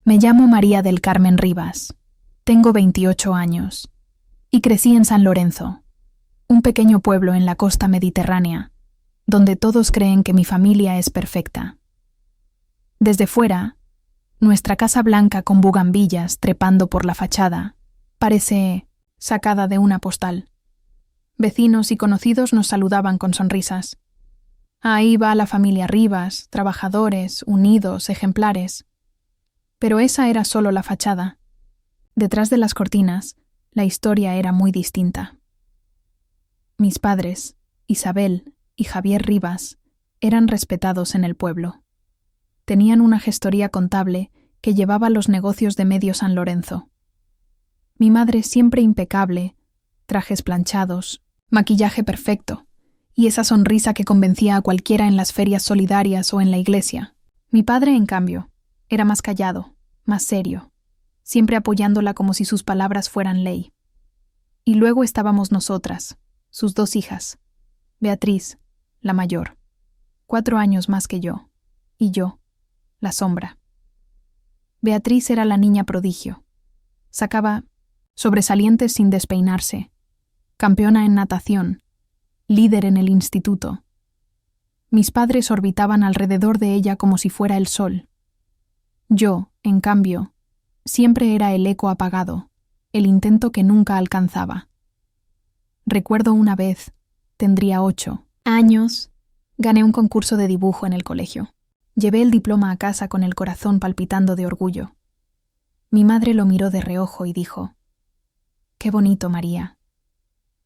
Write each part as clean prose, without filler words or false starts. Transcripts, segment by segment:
Me llamo María del Carmen Rivas. Tengo 28 años y crecí en San Lorenzo, un pequeño pueblo en la costa mediterránea, donde todos creen que mi familia es perfecta. Desde fuera, nuestra casa blanca con bugambillas trepando por la fachada parece sacada de una postal. Vecinos y conocidos nos saludaban con sonrisas. Ahí va la familia Rivas, trabajadores, unidos, ejemplares. Pero esa era solo la fachada. Detrás de las cortinas, la historia era muy distinta. Mis padres, Isabel y Javier Rivas, eran respetados en el pueblo. Tenían una gestoría contable que llevaba los negocios de medio San Lorenzo. Mi madre siempre impecable, trajes planchados, maquillaje perfecto, y esa sonrisa que convencía a cualquiera en las ferias solidarias o en la iglesia. Mi padre, en cambio, era más callado, más serio, siempre apoyándola como si sus palabras fueran ley. Y luego estábamos nosotras, sus 2 hijas, Beatriz, la mayor, 4 años más que yo, y yo, la sombra. Beatriz era la niña prodigio. Sacaba sobresalientes sin despeinarse, campeona en natación, líder en el instituto. Mis padres orbitaban alrededor de ella como si fuera el sol. Yo, en cambio, siempre era el eco apagado, el intento que nunca alcanzaba. Recuerdo una vez, tendría 8 años, gané un concurso de dibujo en el colegio. Llevé el diploma a casa con el corazón palpitando de orgullo. Mi madre lo miró de reojo y dijo: «Qué bonito, María.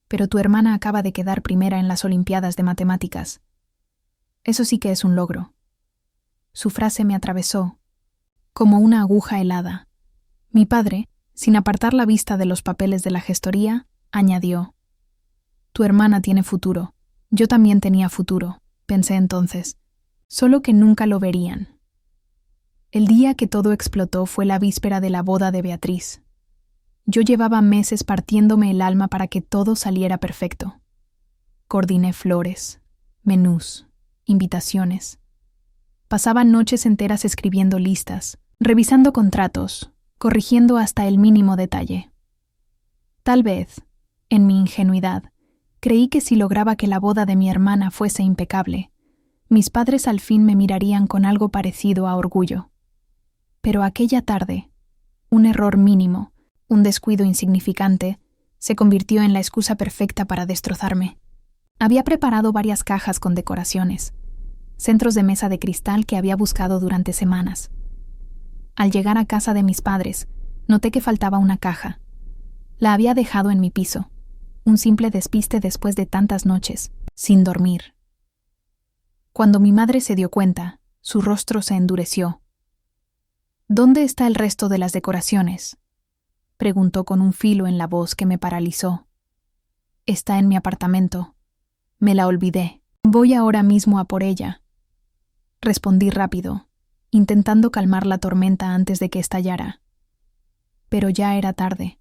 Pero tu hermana acaba de quedar primera en las Olimpiadas de Matemáticas. Eso sí que es un logro». Su frase me atravesó como una aguja helada. Mi padre, sin apartar la vista de los papeles de la gestoría, añadió: «Tu hermana tiene futuro. Yo también tenía futuro», pensé entonces, solo que nunca lo verían. El día que todo explotó fue la víspera de la boda de Beatriz. Yo llevaba meses partiéndome el alma para que todo saliera perfecto. Coordiné flores, menús, invitaciones. Pasaba noches enteras escribiendo listas, revisando contratos, corrigiendo hasta el mínimo detalle. Tal vez, en mi ingenuidad, creí que si lograba que la boda de mi hermana fuese impecable, mis padres al fin me mirarían con algo parecido a orgullo. Pero aquella tarde, un error mínimo, un descuido insignificante, se convirtió en la excusa perfecta para destrozarme. Había preparado varias cajas con decoraciones, centros de mesa de cristal que había buscado durante semanas. Al llegar a casa de mis padres, noté que faltaba una caja. La había dejado en mi piso, un simple despiste después de tantas noches, sin dormir. Cuando mi madre se dio cuenta, su rostro se endureció. «¿Dónde está el resto de las decoraciones?», preguntó con un filo en la voz que me paralizó. «Está en mi apartamento. Me la olvidé. Voy ahora mismo a por ella», respondí rápido, intentando calmar la tormenta antes de que estallara. Pero ya era tarde.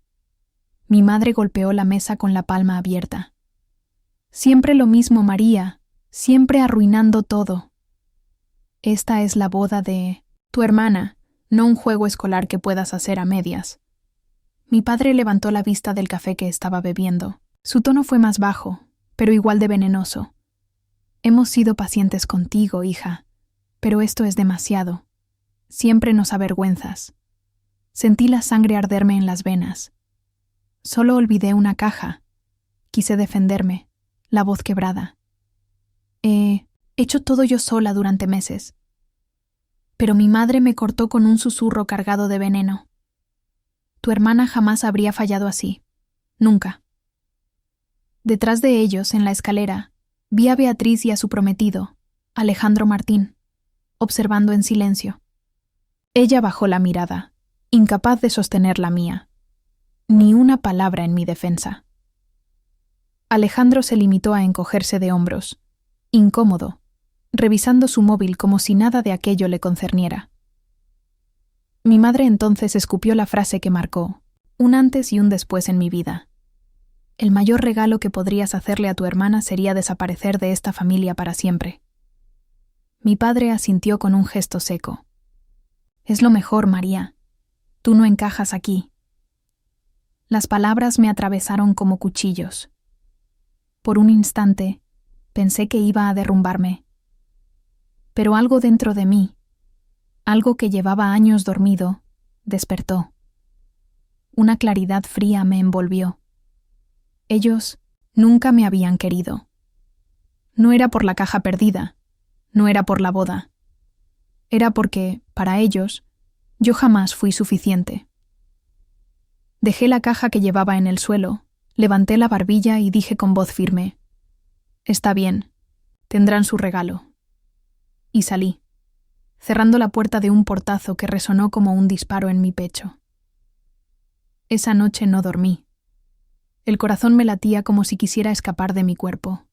Mi madre golpeó la mesa con la palma abierta. «Siempre lo mismo, María, siempre arruinando todo. Esta es la boda de tu hermana, no un juego escolar que puedas hacer a medias». Mi padre levantó la vista del café que estaba bebiendo. Su tono fue más bajo, pero igual de venenoso. «Hemos sido pacientes contigo, hija, pero esto es demasiado. Siempre nos avergüenzas». Sentí la sangre arderme en las venas. Solo olvidé una caja. Quise defenderme, la voz quebrada. He hecho todo yo sola durante meses. Pero mi madre me cortó con un susurro cargado de veneno. «Tu hermana jamás habría fallado así. Nunca». Detrás de ellos, en la escalera, vi a Beatriz y a su prometido, Alejandro Martín, observando en silencio. Ella bajó la mirada, incapaz de sostener la mía. Ni una palabra en mi defensa. Alejandro se limitó a encogerse de hombros, incómodo, revisando su móvil como si nada de aquello le concerniera. Mi madre entonces escupió la frase que marcó un antes y un después en mi vida. «El mayor regalo que podrías hacerle a tu hermana sería desaparecer de esta familia para siempre». Mi padre asintió con un gesto seco. «Es lo mejor, María. Tú no encajas aquí. Las palabras me atravesaron como cuchillos. Por un instante, pensé que iba a derrumbarme. Pero algo dentro de mí, algo que llevaba años dormido, despertó. Una claridad fría me envolvió. Ellos nunca me habían querido. No era por la caja perdida, no era por la boda. Era porque, para ellos, yo jamás fui suficiente. Dejé la caja que llevaba en el suelo, levanté la barbilla y dije con voz firme: «Está bien, tendrán su regalo». Y salí, cerrando la puerta de un portazo que resonó como un disparo en mi pecho. Esa noche no dormí. El corazón me latía como si quisiera escapar de mi cuerpo.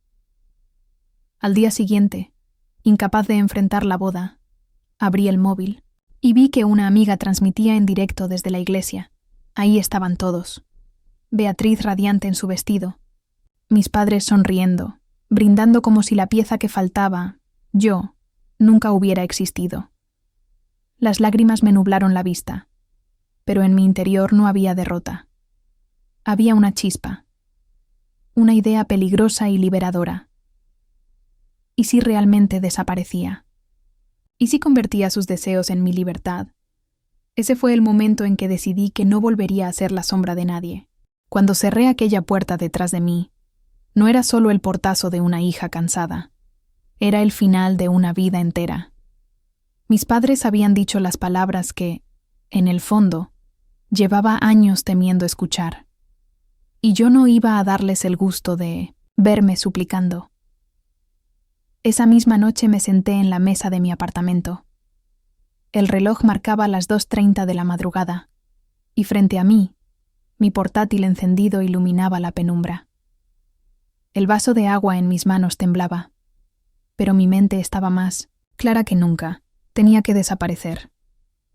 Al día siguiente, incapaz de enfrentar la boda, abrí el móvil y vi que una amiga transmitía en directo desde la iglesia. Ahí estaban todos. Beatriz radiante en su vestido, mis padres sonriendo, brindando como si la pieza que faltaba, yo, nunca hubiera existido. Las lágrimas me nublaron la vista, pero en mi interior no había derrota. Había una chispa, una idea peligrosa y liberadora. ¿Y si realmente desaparecía? ¿Y si convertía sus deseos en mi libertad? Ese fue el momento en que decidí que no volvería a ser la sombra de nadie. Cuando cerré aquella puerta detrás de mí, no era solo el portazo de una hija cansada, era el final de una vida entera. Mis padres habían dicho las palabras que, en el fondo, llevaba años temiendo escuchar. Y yo no iba a darles el gusto de verme suplicando. Esa misma noche me senté en la mesa de mi apartamento. El reloj marcaba las 2:30 de la madrugada, y frente a mí, mi portátil encendido iluminaba la penumbra. El vaso de agua en mis manos temblaba, pero mi mente estaba más clara que nunca. Tenía que desaparecer.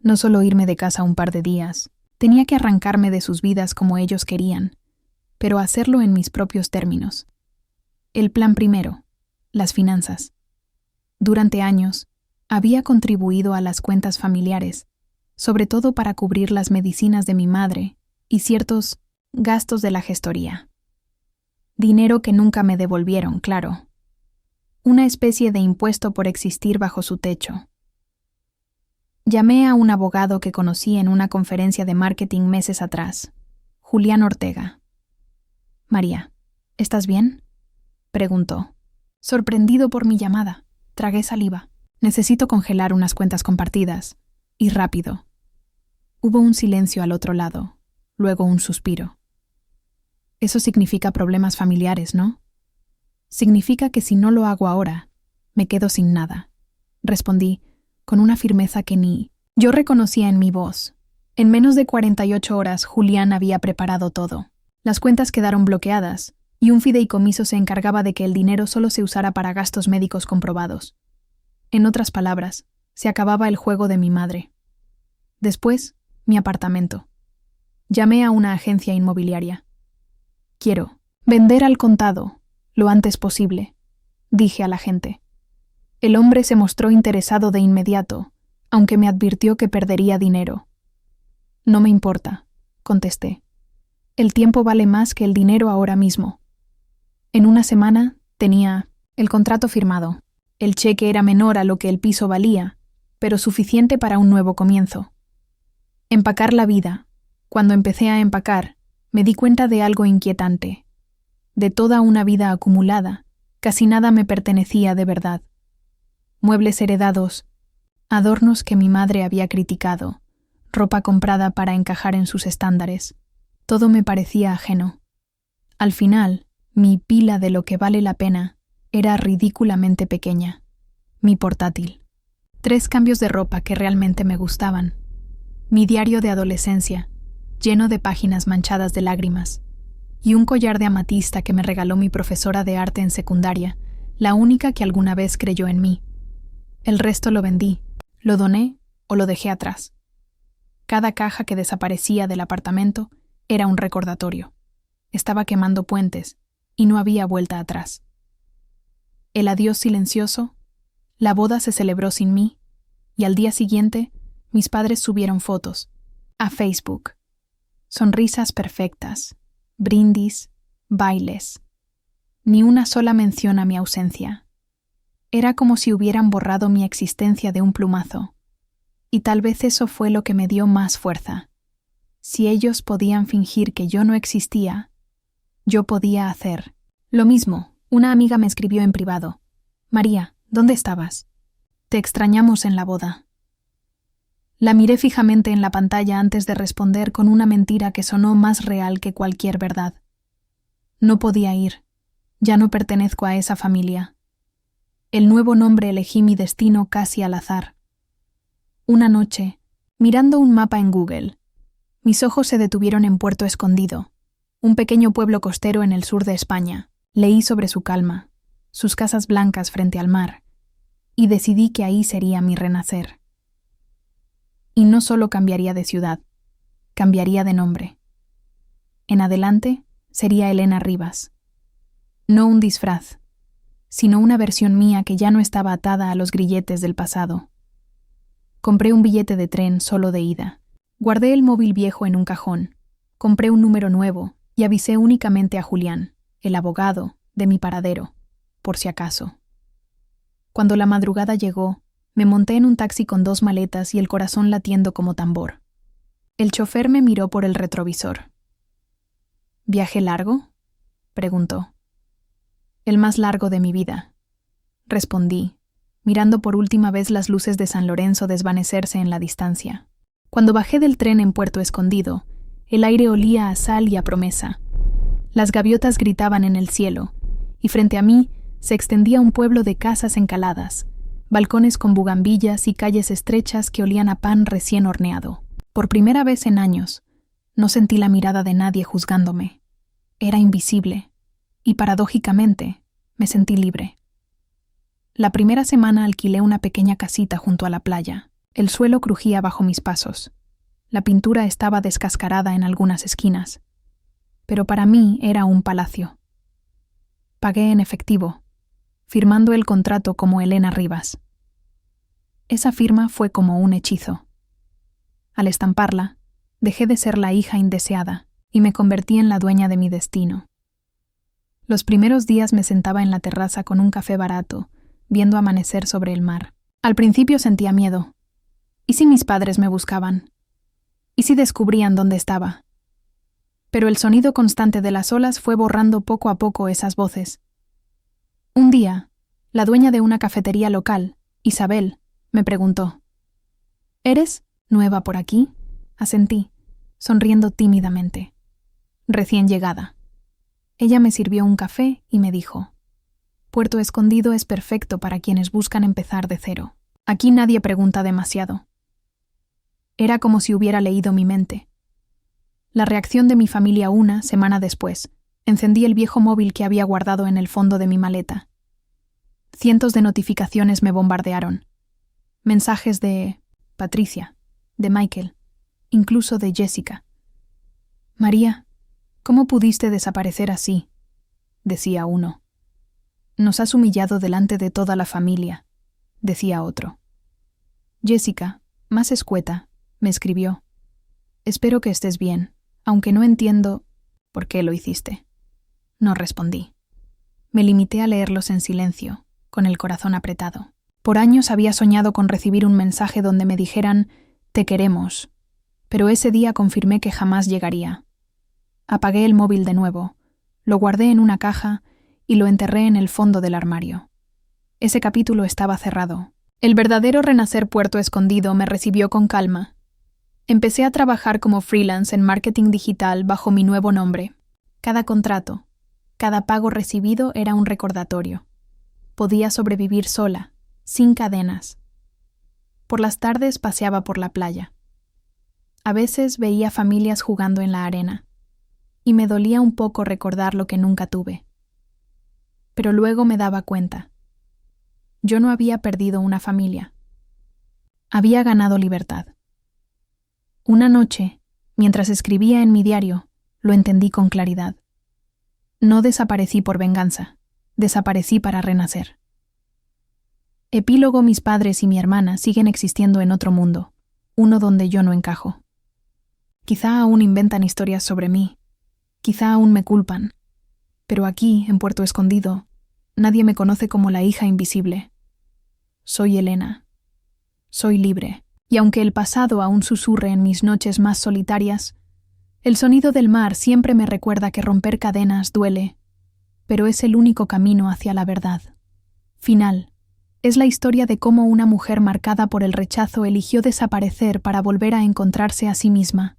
No solo irme de casa un par de días, tenía que arrancarme de sus vidas como ellos querían, pero hacerlo en mis propios términos. El plan primero, las finanzas. Durante años, había contribuido a las cuentas familiares, sobre todo para cubrir las medicinas de mi madre y ciertos gastos de la gestoría. Dinero que nunca me devolvieron, claro. Una especie de impuesto por existir bajo su techo. Llamé a un abogado que conocí en una conferencia de marketing meses atrás, Julián Ortega. «María, ¿estás bien?», preguntó. Sorprendido por mi llamada, tragué saliva. «Necesito congelar unas cuentas compartidas. Y rápido». Hubo un silencio al otro lado, luego un suspiro. «Eso significa problemas familiares, ¿no?». «Significa que si no lo hago ahora, me quedo sin nada», respondí, con una firmeza que ni yo reconocía en mi voz. En menos de 48 horas, Julián había preparado todo. Las cuentas quedaron bloqueadas, y un fideicomiso se encargaba de que el dinero solo se usara para gastos médicos comprobados. En otras palabras, se acababa el juego de mi madre. Después, mi apartamento. Llamé a una agencia inmobiliaria. «Quiero vender al contado, lo antes posible», dije a la gente. El hombre se mostró interesado de inmediato, aunque me advirtió que perdería dinero. «No me importa», contesté. «El tiempo vale más que el dinero ahora mismo». En una semana tenía el contrato firmado. El cheque era menor a lo que el piso valía, pero suficiente para un nuevo comienzo. Empacar la vida. Cuando empecé a empacar, me di cuenta de algo inquietante. De toda una vida acumulada, casi nada me pertenecía de verdad. Muebles heredados, adornos que mi madre había criticado, ropa comprada para encajar en sus estándares. Todo me parecía ajeno. Al final, mi pila de lo que vale la pena era ridículamente pequeña. Mi portátil. 3 cambios de ropa que realmente me gustaban. Mi diario de adolescencia, lleno de páginas manchadas de lágrimas. Y un collar de amatista que me regaló mi profesora de arte en secundaria, la única que alguna vez creyó en mí. El resto lo vendí, lo doné o lo dejé atrás. Cada caja que desaparecía del apartamento era un recordatorio. Estaba quemando puentes y no había vuelta atrás. El adiós silencioso, la boda se celebró sin mí, y al día siguiente mis padres subieron fotos, a Facebook. Sonrisas perfectas, brindis, bailes. Ni una sola mención a mi ausencia. Era como si hubieran borrado mi existencia de un plumazo. Y tal vez eso fue lo que me dio más fuerza. Si ellos podían fingir que yo no existía, yo podía hacer lo mismo. Una amiga me escribió en privado. María, ¿dónde estabas? Te extrañamos en la boda. La miré fijamente en la pantalla antes de responder con una mentira que sonó más real que cualquier verdad. No podía ir. Ya no pertenezco a esa familia. El nuevo nombre elegí mi destino casi al azar. Una noche, mirando un mapa en Google, mis ojos se detuvieron en Puerto Escondido, un pequeño pueblo costero en el sur de España. Leí sobre su calma, sus casas blancas frente al mar, y decidí que ahí sería mi renacer. Y no solo cambiaría de ciudad, cambiaría de nombre. En adelante, sería Elena Rivas. No un disfraz, sino una versión mía que ya no estaba atada a los grilletes del pasado. Compré un billete de tren solo de ida. Guardé el móvil viejo en un cajón. Compré un número nuevo y avisé únicamente a Julián, el abogado, de mi paradero, por si acaso. Cuando la madrugada llegó, me monté en un taxi con 2 maletas y el corazón latiendo como tambor. El chofer me miró por el retrovisor. ¿Viaje largo?, preguntó. El más largo de mi vida, respondí, mirando por última vez las luces de San Lorenzo desvanecerse en la distancia. Cuando bajé del tren en Puerto Escondido, el aire olía a sal y a promesa. Las gaviotas gritaban en el cielo, y frente a mí se extendía un pueblo de casas encaladas, balcones con bugambillas y calles estrechas que olían a pan recién horneado. Por primera vez en años, no sentí la mirada de nadie juzgándome. Era invisible, y paradójicamente, me sentí libre. La primera semana alquilé una pequeña casita junto a la playa. El suelo crujía bajo mis pasos. La pintura estaba descascarada en algunas esquinas. Pero para mí era un palacio. Pagué en efectivo, firmando el contrato como Elena Rivas. Esa firma fue como un hechizo. Al estamparla, dejé de ser la hija indeseada y me convertí en la dueña de mi destino. Los primeros días me sentaba en la terraza con un café barato, viendo amanecer sobre el mar. Al principio sentía miedo. ¿Y si mis padres me buscaban? ¿Y si descubrían dónde estaba? Pero el sonido constante de las olas fue borrando poco a poco esas voces. Un día, la dueña de una cafetería local, Isabel, me preguntó: ¿Eres nueva por aquí? Asentí, sonriendo tímidamente. Recién llegada. Ella me sirvió un café y me dijo: Puerto Escondido es perfecto para quienes buscan empezar de cero. Aquí nadie pregunta demasiado. Era como si hubiera leído mi mente. La reacción de mi familia una semana después. Encendí el viejo móvil que había guardado en el fondo de mi maleta. Cientos de notificaciones me bombardearon. Mensajes de Patricia, de Michael, incluso de Jessica. María, ¿cómo pudiste desaparecer así?, decía uno. Nos has humillado delante de toda la familia, decía otro. Jessica, más escueta, me escribió: Espero que estés bien, aunque no entiendo por qué lo hiciste. No respondí. Me limité a leerlos en silencio, con el corazón apretado. Por años había soñado con recibir un mensaje donde me dijeran: te queremos, pero ese día confirmé que jamás llegaría. Apagué el móvil de nuevo, lo guardé en una caja y lo enterré en el fondo del armario. Ese capítulo estaba cerrado. El verdadero renacer Puerto Escondido me recibió con calma. Empecé a trabajar como freelance en marketing digital bajo mi nuevo nombre. Cada contrato, cada pago recibido era un recordatorio. Podía sobrevivir sola, sin cadenas. Por las tardes paseaba por la playa. A veces veía familias jugando en la arena, y me dolía un poco recordar lo que nunca tuve. Pero luego me daba cuenta. Yo no había perdido una familia. Había ganado libertad. Una noche, mientras escribía en mi diario, lo entendí con claridad. No desaparecí por venganza, desaparecí para renacer. Epílogo: mis padres y mi hermana siguen existiendo en otro mundo, uno donde yo no encajo. Quizá aún inventan historias sobre mí, quizá aún me culpan, pero aquí, en Puerto Escondido, nadie me conoce como la hija invisible. Soy Elena. Soy libre, y aunque el pasado aún susurre en mis noches más solitarias, el sonido del mar siempre me recuerda que romper cadenas duele, pero es el único camino hacia la verdad. Final. Es la historia de cómo una mujer marcada por el rechazo eligió desaparecer para volver a encontrarse a sí misma.